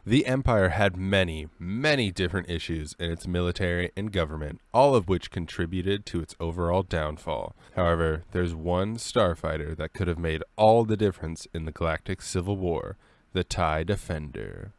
The Empire had many, many different issues in its military and government, all of which contributed to its overall downfall. However, there's one starfighter that could have made all the difference in the Galactic Civil War, the TIE Defender.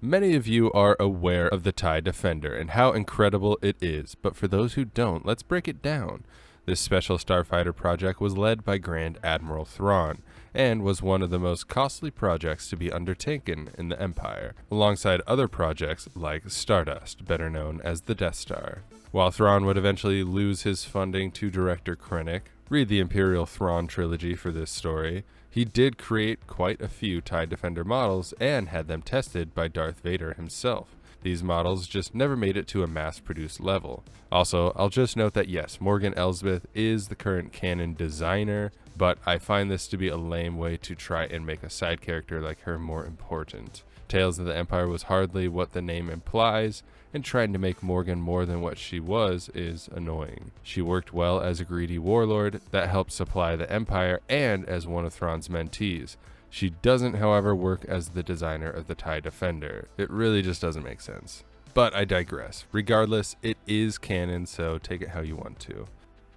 Many of you are aware of the TIE Defender and how incredible it is, but for those who don't, let's break it down. This special starfighter project was led by Grand Admiral Thrawn, and was one of the most costly projects to be undertaken in the Empire, alongside other projects like Stardust, better known as the Death Star. While Thrawn would eventually lose his funding to director Krennic, read the Imperial Thrawn trilogy for this story, he did create quite a few TIE Defender models and had them tested by Darth Vader himself. These models just never made it to a mass-produced level. Also, I'll just note that yes, Morgan Elsbeth is the current canon designer, but I find this to be a lame way to try and make a side character like her more important. Tales of the Empire was hardly what the name implies, and trying to make Morgan more than what she was is annoying. She worked well as a greedy warlord that helped supply the Empire and as one of Thrawn's mentees. She doesn't, however, work as the designer of the TIE Defender. It really just doesn't make sense. But I digress. Regardless, it is canon, so take it how you want to.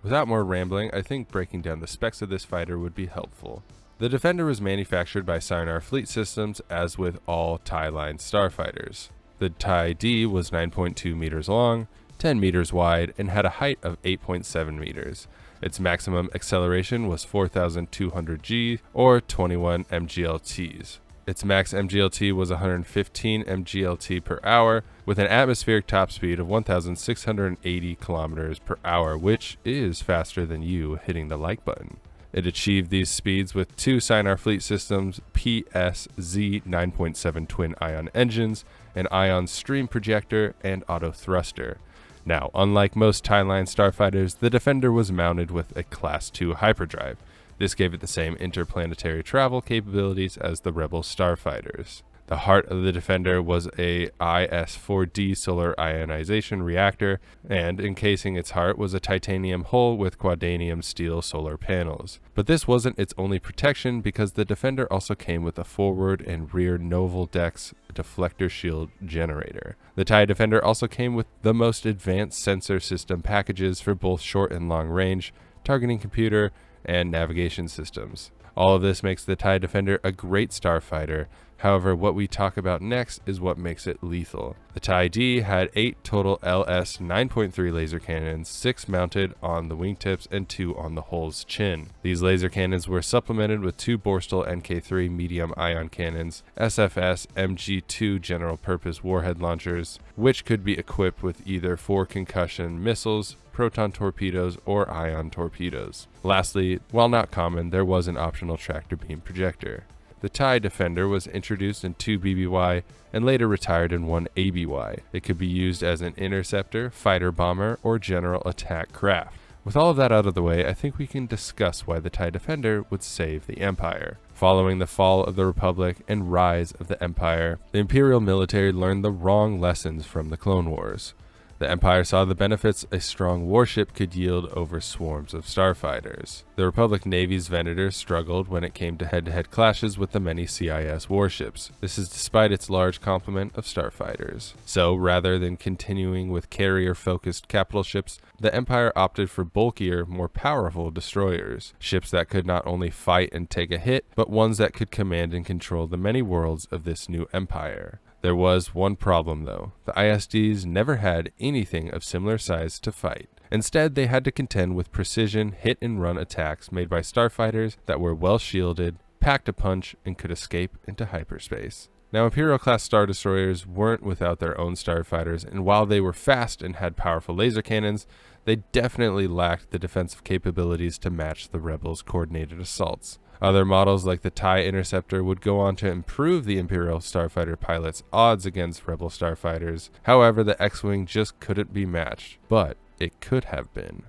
Without more rambling, I think breaking down the specs of this fighter would be helpful. The Defender was manufactured by Sienar Fleet Systems, as with all TIE line starfighters. The TIE D was 9.2 meters long, 10 meters wide, and had a height of 8.7 meters. Its maximum acceleration was 4,200 G, or 21 MGLTs. Its max MGLT was 115 MGLT per hour, with an atmospheric top speed of 1,680 kilometers per hour, which is faster than you hitting the like button. It achieved these speeds with two Sienar Fleet Systems PSZ 9.7 twin-ion engines, an ion stream projector, and auto thruster. Now, unlike most TIE line starfighters, the Defender was mounted with a Class II hyperdrive. This gave it the same interplanetary travel capabilities as the Rebel starfighters. The heart of the Defender was a IS-4D solar ionization reactor, and encasing its heart was a titanium hull with quadanium steel solar panels. But this wasn't its only protection, because the Defender also came with a forward and rear Novel Dex deflector shield generator. The TIE Defender also came with the most advanced sensor system packages for both short and long range, targeting computer, and navigation systems. All of this makes the TIE Defender a great starfighter. However, what we talk about next is what makes it lethal. The TIE D had 8 total LS 9.3 laser cannons, 6 mounted on the wingtips and 2 on the hull's chin. These laser cannons were supplemented with 2 Borstal NK3 medium ion cannons, SFS MG2 general purpose warhead launchers, which could be equipped with either 4 concussion missiles, proton torpedoes, or ion torpedoes. Lastly, while not common, there was an optional tractor beam projector. The TIE Defender was introduced in 2 BBY and later retired in 1 ABY. It could be used as an interceptor, fighter bomber, or general attack craft. With all of that out of the way, I think we can discuss why the TIE Defender would save the Empire. Following the fall of the Republic and rise of the Empire, the Imperial military learned the wrong lessons from the Clone Wars. The Empire saw the benefits a strong warship could yield over swarms of starfighters. The Republic Navy's Venator struggled when it came to head-to-head clashes with the many CIS warships. This is despite its large complement of starfighters. So, rather than continuing with carrier-focused capital ships, the Empire opted for bulkier, more powerful destroyers. Ships that could not only fight and take a hit, but ones that could command and control the many worlds of this new empire. There was one problem though. The ISDs never had anything of similar size to fight. Instead, they had to contend with precision hit-and-run attacks made by starfighters that were well shielded, packed a punch, and could escape into hyperspace. Now, Imperial-class Star Destroyers weren't without their own starfighters, and while they were fast and had powerful laser cannons, they definitely lacked the defensive capabilities to match the Rebels' coordinated assaults. Other models like the TIE Interceptor would go on to improve the Imperial starfighter pilots' odds against Rebel starfighters. However, the X-Wing just couldn't be matched, but it could have been.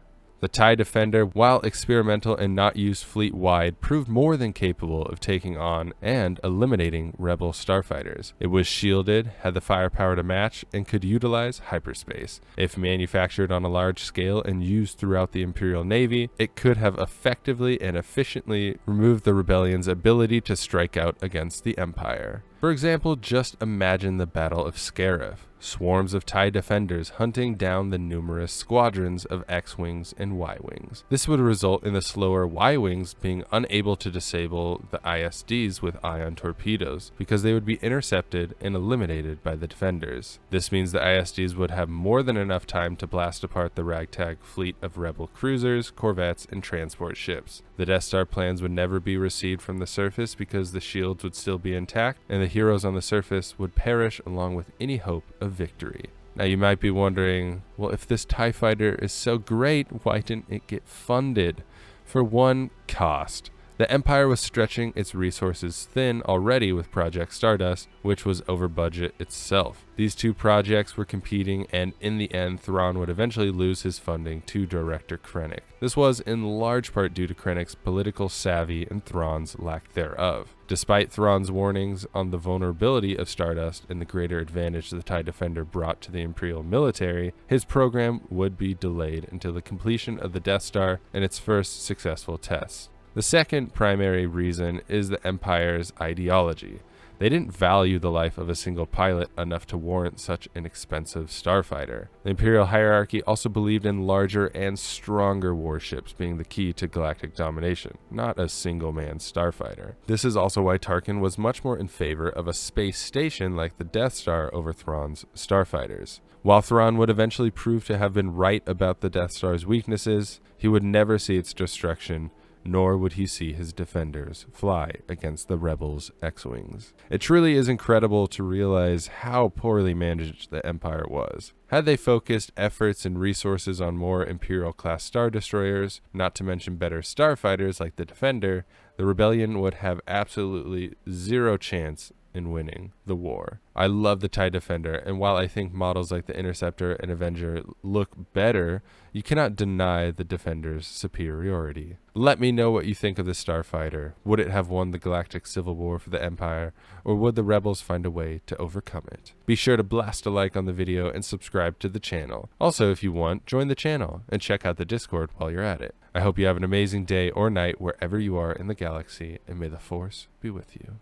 The TIE Defender, while experimental and not used fleet-wide, proved more than capable of taking on and eliminating rebel starfighters. It was shielded, had the firepower to match, and could utilize hyperspace. If manufactured on a large scale and used throughout the Imperial Navy, it could have effectively and efficiently removed the rebellion's ability to strike out against the Empire. For example, just imagine the Battle of Scarif. Swarms of TIE Defenders hunting down the numerous squadrons of X-Wings and Y-Wings. This would result in the slower Y-Wings being unable to disable the ISDs with ion torpedoes, because they would be intercepted and eliminated by the Defenders. This means the ISDs would have more than enough time to blast apart the ragtag fleet of rebel cruisers, corvettes, and transport ships. The Death Star plans would never be received from the surface because the shields would still be intact, and the heroes on the surface would perish along with any hope of victory. Now you might be wondering, well, if this TIE fighter is so great, why didn't it get funded? For one, cost. The Empire was stretching its resources thin already with Project Stardust, which was over budget itself. These two projects were competing, and in the end, Thrawn would eventually lose his funding to director Krennic. This was in large part due to Krennic's political savvy and Thrawn's lack thereof. Despite Thrawn's warnings on the vulnerability of Stardust and the greater advantage the TIE Defender brought to the Imperial military, his program would be delayed until the completion of the Death Star and its first successful tests. The second primary reason is the Empire's ideology. They didn't value the life of a single pilot enough to warrant such an expensive starfighter. The Imperial hierarchy also believed in larger and stronger warships being the key to galactic domination, not a single-man starfighter. This is also why Tarkin was much more in favor of a space station like the Death Star over Thrawn's starfighters. While Thrawn would eventually prove to have been right about the Death Star's weaknesses, he would never see its destruction, nor would he see his defenders fly against the rebels' X-Wings. It truly is incredible to realize how poorly managed the Empire was. Had they focused efforts and resources on more Imperial-class Star Destroyers, not to mention better starfighters like the Defender, the rebellion would have absolutely zero chance in winning the war. I love the TIE Defender, and while I think models like the Interceptor and Avenger look better, you cannot deny the Defender's superiority. Let me know what you think of the Starfighter. Would it have won the Galactic Civil War for the Empire, or would the Rebels find a way to overcome it? Be sure to blast a like on the video and subscribe to the channel. Also, if you want, join the channel and check out the Discord while you're at it. I hope you have an amazing day or night wherever you are in the galaxy, and may the Force be with you.